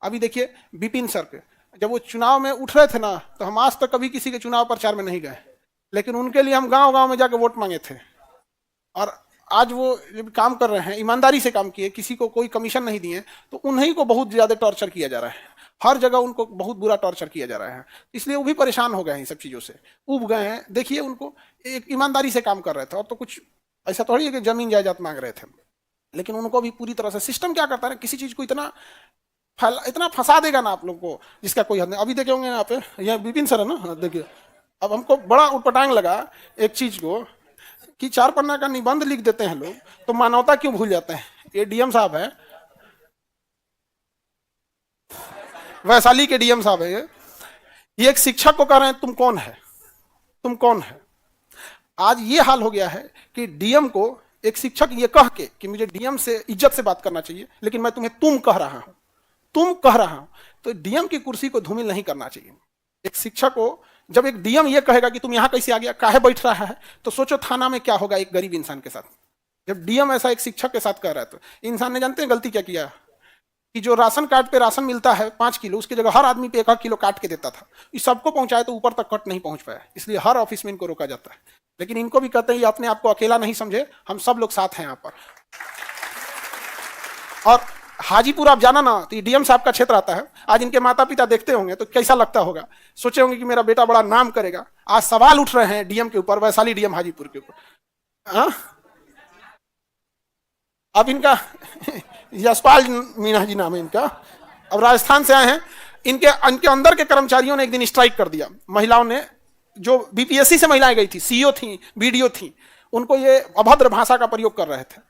अभी देखिए विपिन सर के, जब वो चुनाव में उठ रहे थे ना, तो हम आज तक कभी किसी के चुनाव प्रचार में नहीं गए, लेकिन उनके लिए हम गांव गांव में जाकर वोट मांगे थे। और आज वो जब काम कर रहे हैं, ईमानदारी से काम किए, किसी को कोई कमीशन नहीं दिए, तो उन्हीं को बहुत ज्यादा टॉर्चर किया जा रहा है। हर जगह उनको बहुत बुरा टॉर्चर किया जा रहा है, इसलिए वो भी परेशान हो गए हैं, इन सब चीजों से उब गए हैं। देखिए उनको एक ईमानदारी से काम कर रहे थे, और तो कुछ ऐसा थोड़ी है कि जमीन जायदाद मांग रहे थे, लेकिन उनको भी पूरी तरह से सिस्टम क्या करता है, किसी चीज को इतना फंसा देगा ना आप लोग को, जिसका कोई हद नहीं। अभी देखे होंगे यहाँ पे, यहाँ विपिन सर है ना, देखिए अब हमको बड़ा उटपटांग लगा एक चीज को, कि 4 पन्ना का निबंध लिख देते हैं लोग, तो मानवता क्यों भूल जाते हैं। ये डीएम साहब है, वैशाली के डीएम साहब है, ये एक शिक्षक को कह रहे हैं तुम कौन है, तुम कौन है। आज ये हाल हो गया है कि डीएम को एक शिक्षक ये कह के कि मुझे डीएम से इज्जत से बात करना चाहिए, लेकिन मैं तुम्हें तुम कह रहा हूं, तुम कह रहा हूं, तो डीएम की कुर्सी को धूमिल नहीं करना चाहिए। एक शिक्षक को जब एक डीएम ये कहेगा कि तुम यहां कैसे आ गया, काहे बैठ रहा है, तो सोचो थाना में क्या होगा एक गरीब इंसान के साथ। जब डीएम ऐसा एक शिक्षक के साथ कह रहा है, तो इंसान ने जानते हैं गलती क्या किया, कि जो राशन कार्ड पे राशन मिलता है 5 किलो, उसकी जगह हर आदमी पे 1 किलो काट के देता था। इस सबको पहुंचाए तो ऊपर तक कट नहीं पहुंच पाया, इसलिए हर ऑफिस में इनको रोका जाता है। लेकिन इनको भी कहते हैं अपने आप को अकेला नहीं समझे, हम सब लोग साथ हैं यहाँ पर। और हाजीपुर आप जाना ना, तो डीएम साहब का क्षेत्र आता है। आज इनके माता पिता देखते होंगे तो कैसा लगता होगा, सोचे होंगे कि मेरा बेटा बड़ा नाम करेगा। आज सवाल उठ रहे हैं डीएम के ऊपर, वैशाली डीएम हाजीपुर के ऊपर। अब इनका यशपाल मीणा जी नाम है इनका, अब राजस्थान से आए हैं। इनके अंदर के कर्मचारियों ने एक दिन स्ट्राइक कर दिया। महिलाओं ने, जो बीपीएससी से महिलाएं गई थी, सीईओ थी, बीडीओ थी, उनको ये अभद्र भाषा का प्रयोग कर रहे थे।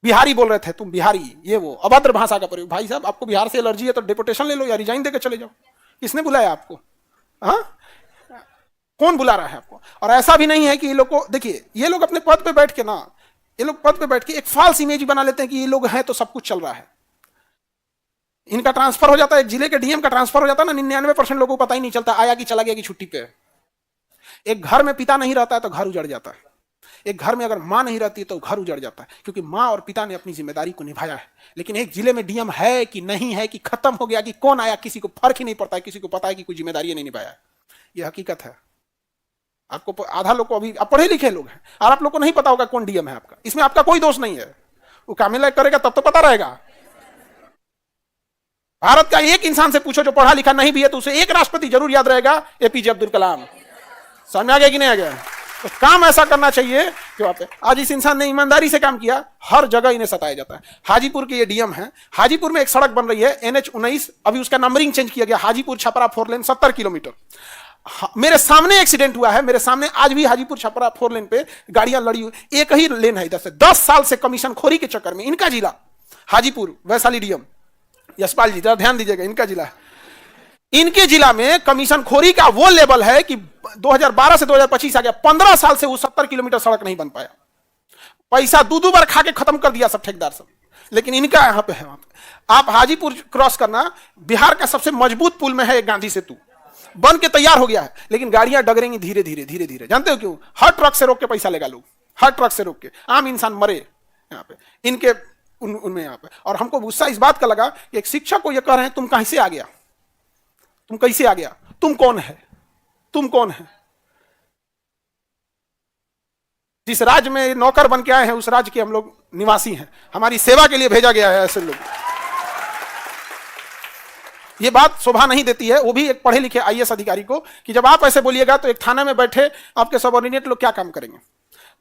बिहारी बोल रहे थे, तुम बिहारी, ये वो अभद्र भाषा का प्रयोग। भाई साहब, आपको बिहार से एलर्जी है तो डिपोटेशन ले लो या रिजाइन देकर चले जाओ। किसने बुलाया आपको? कौन बुला रहा है आपको? और ऐसा भी नहीं है कि ये लोग को, देखिए ये लोग अपने पद पे बैठ के ना, ये लोग पद पे बैठ के एक फॉल्स इमेज बना लेते हैं कि ये लोग हैं तो सब कुछ चल रहा है। इनका ट्रांसफर हो जाता है, एक जिले के डीएम का ट्रांसफर हो जाता है ना, 99% लोगों को पता ही नहीं चलता आया कि चला गया कि छुट्टी पे। एक घर में पिता नहीं रहता है तो घर उजड़ जाता है। एक घर में अगर मां नहीं रहती तो घर उजड़ जाता है, क्योंकि मां और पिता ने अपनी जिम्मेदारी को निभाया है। लेकिन एक जिले में डीएम है कि नहीं है, कि खत्म हो गया, कि कौन आया, किसी को फर्क ही नहीं पड़ता है। किसी को पता है कि कोई जिम्मेदारी नहीं निभाया है। यह हकीकत है। आपको आधा लोग को, अभी आप पढ़े लिखे लोग हैं और आप लोग को नहीं पता होगा कौन डीएम है आपका। इसमें आपका कोई दोष नहीं है, वो कामिला करेगा तब तो पता रहेगा। भारत का एक इंसान से पूछो जो पढ़ा लिखा नहीं भी है, तो उसे एक राष्ट्रपति जरूर याद रहेगा, एपीजे अब्दुल कलाम। समझ आ गया कि नहीं आ गया? तो काम ऐसा करना चाहिए कि आज इस इंसान ने ईमानदारी से काम किया, हर जगह इन्हें सताया जाता है। हाजीपुर के ये डीएम है। हाजीपुर में एक सड़क बन रही है NH-19, अभी उसका नंबरिंग चेंज किया गया, हाजीपुर छपरा 4 लेन 70 किलोमीटर। मेरे सामने एक्सीडेंट हुआ है, मेरे सामने आज भी हाजीपुर छपरा 4 लेन पे गाड़ियां लड़ी हुई, एक ही लेन है इधर से। 10 साल से कमीशन खोरी के चक्कर में इनका जिला हाजीपुर, वैशाली डीएम यशपाल जी, जरा ध्यान दीजिएगा, इनका जिला है। इनके जिला में कमीशन खोरी का वो लेवल है कि 2012 से 2025 आ गया, 15 साल से वो 70 किलोमीटर सड़क नहीं बन पाया। पैसा दो बार खा के खत्म कर दिया सब ठेकेदार सब। लेकिन इनका यहां पे है, वहां पे आप हाजीपुर क्रॉस करना, बिहार का सबसे मजबूत पुल में है गांधी सेतु, बन के तैयार हो गया है, लेकिन गाड़ियां डगरेंगी धीरे धीरे धीरे धीरे। जानते हो क्यों? हर ट्रक से रोक के पैसा लेगा लोग, हर ट्रक से रोक के, आम इंसान मरे यहाँ पे इनके उनमें यहाँ पे। और हमको गुस्सा इस बात का लगा कि एक शिक्षक को यह कह रहे हैं तुम कहां से आ गया, तुम कैसे आ गया, तुम कौन है, तुम कौन है। जिस राज्य में नौकर बन के आए हैं उस राज्य के हम लोग निवासी हैं, हमारी सेवा के लिए भेजा गया है ऐसे लोग। ये बात शोभा नहीं देती है, वो भी एक पढ़े लिखे आईएएस अधिकारी को, कि जब आप ऐसे बोलिएगा तो एक थाने में बैठे आपके सबऑर्डिनेट लोग क्या काम करेंगे।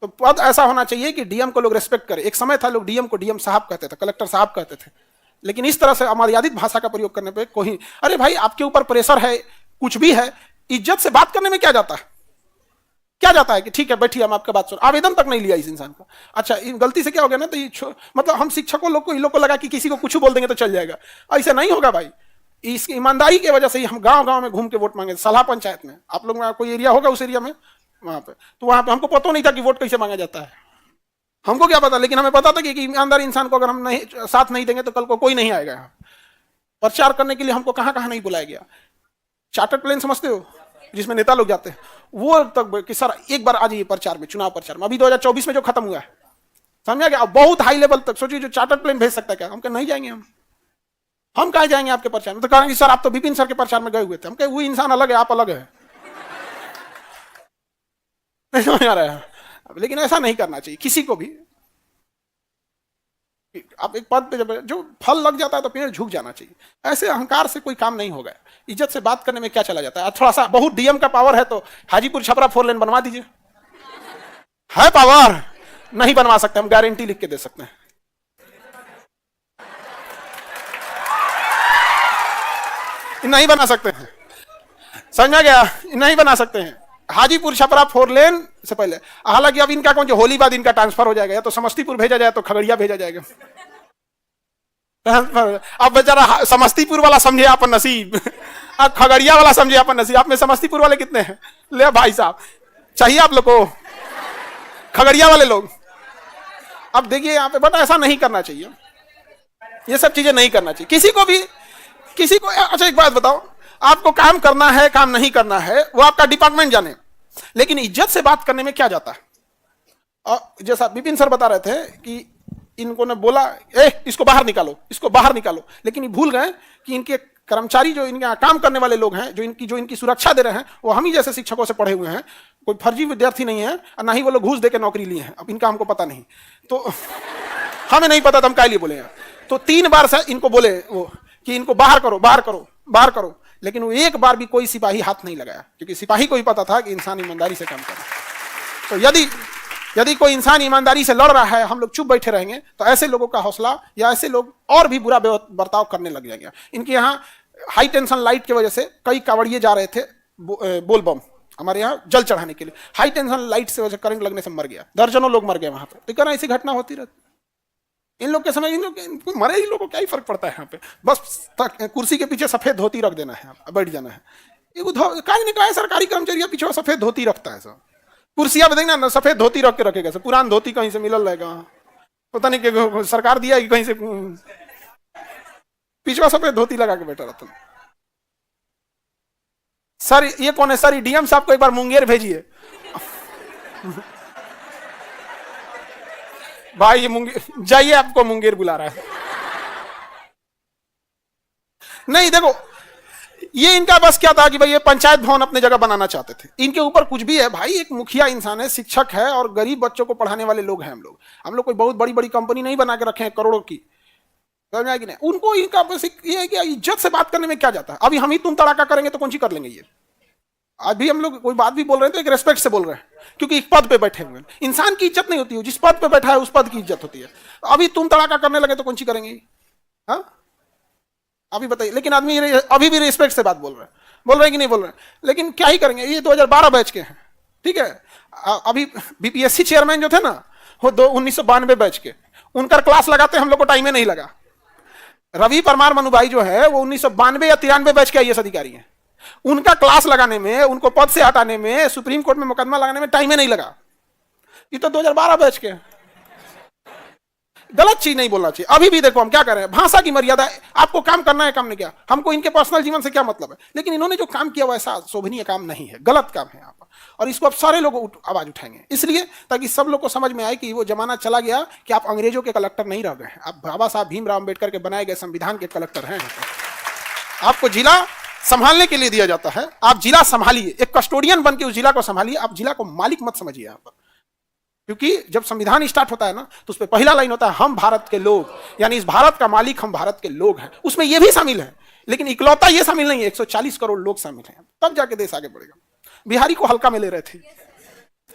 तो पद ऐसा होना चाहिए कि डीएम को लोग रेस्पेक्ट करें। एक समय था लोग डीएम को डीएम साहब कहते थे, कलेक्टर साहब कहते थे, लेकिन इस तरह से अमर्यादित भाषा का प्रयोग करने पे कोई, अरे भाई आपके ऊपर प्रेशर है, कुछ भी है, इज्जत से बात करने में क्या जाता है, क्या जाता है कि ठीक है बैठिए हम आपका बात सुन। आवेदन तक नहीं लिया इस इंसान का। अच्छा गलती से क्या हो गया ना, तो ये मतलब हम शिक्षकों लोग को, इन लोग को लगा कि किसी को कुछ बोल देंगे तो चल जाएगा। ऐसा नहीं होगा भाई। इस ईमानदारी की वजह से ही हम गांव गांव में घूम के वोट मांगे। सलाह पंचायत में आप लोग में कोई एरिया होगा, उस एरिया में वहां पे, तो वहां पे हमको पता नहीं था कि वोट कैसे मांगा जाता है, हमको क्या पता। लेकिन हमें पता था कि ईमानदार इंसान को अगर हम नहीं साथ नहीं देंगे तो कल को कोई नहीं आएगा यहाँ प्रचार करने के लिए। हमको कहां कहां नहीं बुलाया गया। चार्टर्ड प्लेन समझते हो, जिसमें नेता लोग जाते हैं, वो तक कि सर एक बार आ जाइए प्रचार में, चुनाव प्रचार में। अभी 2024 में जो खत्म हुआ है, समझा गया, बहुत हाई लेवल तक सोचिए जो चार्टर्ड प्लेन भेज सकता है क्या, हम नहीं जाएंगे। हम हम कहा जाएंगे आपके प्रचार में? तो कहेंगे सर आप तो विपिन सर के प्रचार में गए हुए थे। हम कहे वो इंसान अलग है, आप अलग है। नहीं समझ आ रहा है? लेकिन ऐसा नहीं करना चाहिए किसी को भी। आप एक पद पे जब जो फल लग जाता है तो पेड़ झुक जाना चाहिए। ऐसे अहंकार से कोई काम नहीं होगा। इज्जत से बात करने में क्या चला जाता है? थोड़ा सा बहुत डीएम का पावर है तो हाजीपुर छपरा 4 लेन बनवा दीजिए। है पावर? नहीं बनवा सकते, हम गारंटी लिख के दे सकते हैं। नहीं बना सकते हैं, समझा गया? नहीं बना सकते हैं। हाजीपुर छपरा 4 लेन से पहले, हालांकि अब इनका कौन, जो होली बाद इनका ट्रांसफर हो जाएगा, या तो समस्तीपुर भेजा जाए तो खगड़िया भेजा जाएगा। अब बेचारा समस्तीपुर वाला समझे आप नसीब, अब खगड़िया वाला समझे आप नसीब। आप में समस्तीपुर वाले कितने हैं? ले भाई साहब, चाहिए आप लोग को खगड़िया वाले लोग? अब देखिए यहाँ पे, बट ऐसा नहीं करना चाहिए, ये सब चीजें नहीं करना चाहिए किसी को भी, किसी को। अच्छा एक बात बताओ, आपको काम करना है काम नहीं करना है वो आपका डिपार्टमेंट जाने, लेकिन इज्जत से बात करने में क्या जाता है? और जैसा विपिन सर बता रहे थे कि इनको ने बोला इसको बाहर निकालो, इसको बाहर निकालो, लेकिन ये भूल गए कि इनके कर्मचारी जो इनके यहाँ काम करने वाले लोग हैं, जो इनकी सुरक्षा दे रहे हैं, वो हम ही जैसे शिक्षकों से पढ़े हुए हैं। कोई फर्जी विद्यार्थी नहीं है और ना ही वो लोग घूस दे के नौकरी लिए हैं। अब इनका हमको पता नहीं, तो हमें नहीं पता, तो हम क्या लिए बोले। तो 3 बार से इनको बोले वो कि इनको बाहर करो, बाहर करो, बाहर करो, लेकिन वो एक बार भी कोई सिपाही हाथ नहीं लगाया, क्योंकि सिपाही को ही पता था कि इंसान ईमानदारी से काम कर रहा है। तो यदि कोई इंसान ईमानदारी से लड़ रहा है, हम लोग चुप बैठे रहेंगे, तो ऐसे लोगों का हौसला, या ऐसे लोग और भी बुरा बर्ताव करने लग जाएंगे। इनके यहाँ हाई टेंशन लाइट की वजह से कई कावड़िए जा रहे थे बोलबम हमारे यहाँ जल चढ़ाने के लिए, हाई टेंशन लाइट से वजह करंट लगने से मर गया, दर्जनों लोग मर गए वहां पर। तो कहना ऐसी घटना होती रहती। इन लोग के समय इन लोग मरे, इन लोगों को क्या ही फर्क पड़ता है? यहाँ पे बस कुर्सी के पीछे सफेद धोती रख देना है, बैठ जाना है। काज निकला है सरकारी कर्मचारी पीछे सफेद धोती रखता है सब, कुर्सियां पे देखना सफेद धोती रख के रखेगा, पुरान धोती कहीं से मिलल रहेगा, पता नहीं कि सरकार दिया कि कहीं से, पीछे सफेद धोती लगा के बैठा रहता। सर ये कौन है? सर डीएम साहब को एक बार मुंगेर भेजिए। भाई ये मुंगेर जाइए, आपको मुंगेर बुला रहा है। नहीं देखो, ये इनका बस क्या था कि भाई ये पंचायत भवन अपने जगह बनाना चाहते थे। इनके ऊपर कुछ भी है भाई, एक मुखिया इंसान है, शिक्षक है, और गरीब बच्चों को पढ़ाने वाले लोग हैं। हम लोग कोई बहुत बड़ी बड़ी कंपनी नहीं बना के रखे हैं करोड़ों की, समझ आएगी नहीं? उनको इनका बस ये है कि इज्जत से बात करने में क्या जाता है। अभी हम ही तुम तड़ाका करेंगे तो कौन सी कर लेंगे ये? आज भी हम लोग कोई बात भी बोल रहे हैं तो एक रेस्पेक्ट से बोल रहे हैं, क्योंकि एक पद पे बैठे हुए हैं। इंसान की इज्जत नहीं होती है, जिस पद पे बैठा है उस पद की इज्जत होती है। अभी तुम तड़ाका करने लगे तो कौन सी करेंगे? हाँ अभी बताइए। लेकिन आदमी अभी भी रिस्पेक्ट से बात बोल रहे हैं कि नहीं बोल रहे हैं? लेकिन क्या ही करेंगे, ये 2012 बैच के हैं, ठीक है। अभी बीपीएससी चेयरमैन जो थे ना, वो 1992 बैच के, उनका क्लास लगाते हम लोग को टाइम में नहीं लगा। रवि परमार मनुभाई जो है वो 1992 या 93 बैच के आईएएस अधिकारी हैं। उनका क्लास लगाने में, उनको पद से हटाने में, सुप्रीम कोर्ट में मुकदमा लगाने में टाइम ही नहीं लगा। ये तो 2012 बैच के। गलत चीज नहीं बोलना चाहिए। अभी भी देखो हम क्या कर रहे हैं, भाषा की मर्यादा। आपको काम करना है, काम नहीं किया, हमको इनके पर्सनल जीवन से क्या मतलब है। लेकिन इन्होंने जो काम किया वैसा शोभनीय काम नहीं है, गलत काम है यहाँ पर। और इसको अब सारे लोग आवाज उठाएंगे, इसलिए ताकि सब लोग को समझ में आए कि वो जमाना चला गया कि आप अंग्रेजों के कलेक्टर नहीं रह गए हैं, आप बाबा साहब भीमराव अम्बेडकर के बनाए गए संविधान के कलेक्टर हैं। आपको जिला संभालने के लिए दिया जाता है, आप जिला संभालिए, एक कस्टोडियन बन के उस जिला को संभालिए। आप जिला को मालिक मत समझिए यहाँ पर, क्योंकि जब संविधान स्टार्ट होता है ना, तो उस पर पहला लाइन होता है हम भारत के लोग, यानी इस भारत का मालिक हम भारत के लोग हैं। उसमें ये भी शामिल है, लेकिन इकलौता ये शामिल नहीं है, 140 करोड़ लोग शामिल हैं, तब जाके देश आगे बढ़ेगा। बिहारी को हल्का में ले रहे थे,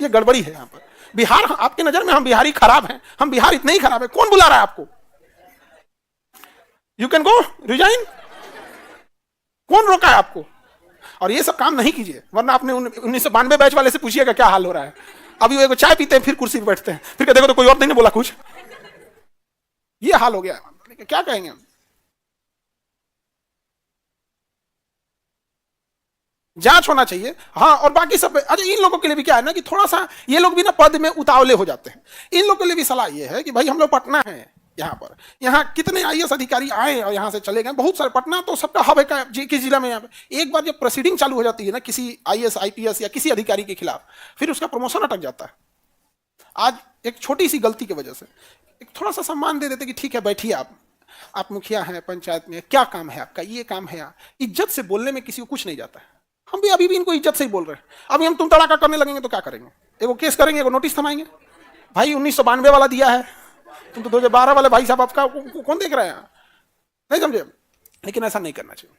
ये गड़बड़ी है यहाँ पर। बिहार आपकी नजर में हम बिहारी खराब हैं, हम बिहार इतने ही खराब है। कौन बुला रहा है आपको? You can go resign. कौन रोका है आपको? और ये सब काम नहीं कीजिए, वरना आपने 1992 बैच वाले से पूछिएगा क्या हाल हो रहा है। अभी वो चाय पीते हैं, फिर कुर्सी पे बैठते हैं, फिर देखो तो कोई और नहीं बोला कुछ, ये हाल हो गया। क्या कहेंगे हम? जांच होना चाहिए। हाँ, और बाकी सब। अच्छा, इन लोगों के लिए भी क्या है ना कि थोड़ा सा ये लोग भी ना पद में उतावले हो जाते हैं। इन लोगों के लिए भी सलाह ये है कि भाई हम लोग पटना है, यहाँ पर यहाँ कितने आईएएस अधिकारी आए और यहाँ से चले गए, बहुत सारे। पटना तो सबका हब है किस जिला में। यहाँ पे एक बार जब प्रोसीडिंग चालू हो जाती है ना किसी आईएएस आईपीएस या किसी अधिकारी के खिलाफ, फिर उसका प्रमोशन अटक जाता है। आज एक छोटी सी गलती की वजह से एक थोड़ा सा सम्मान दे देते कि ठीक है बैठिए आप, आप मुखिया हैं पंचायत में, क्या काम है आपका, ये काम है। इज्जत से बोलने में किसी को कुछ नहीं जाता है। हम भी अभी भी इनको इज्जत से ही बोल रहे हैं। अभी हम तुम तड़ाका करने लगेंगे तो क्या करेंगे, एगो केस करेंगे, एगो नोटिस थमाएंगे। भाई 1992 वाला दिया है, तुम तो 2012 वाले भाई साहब, आपका कौन देख रहा है, नहीं समझे। लेकिन ऐसा नहीं करना चाहिए।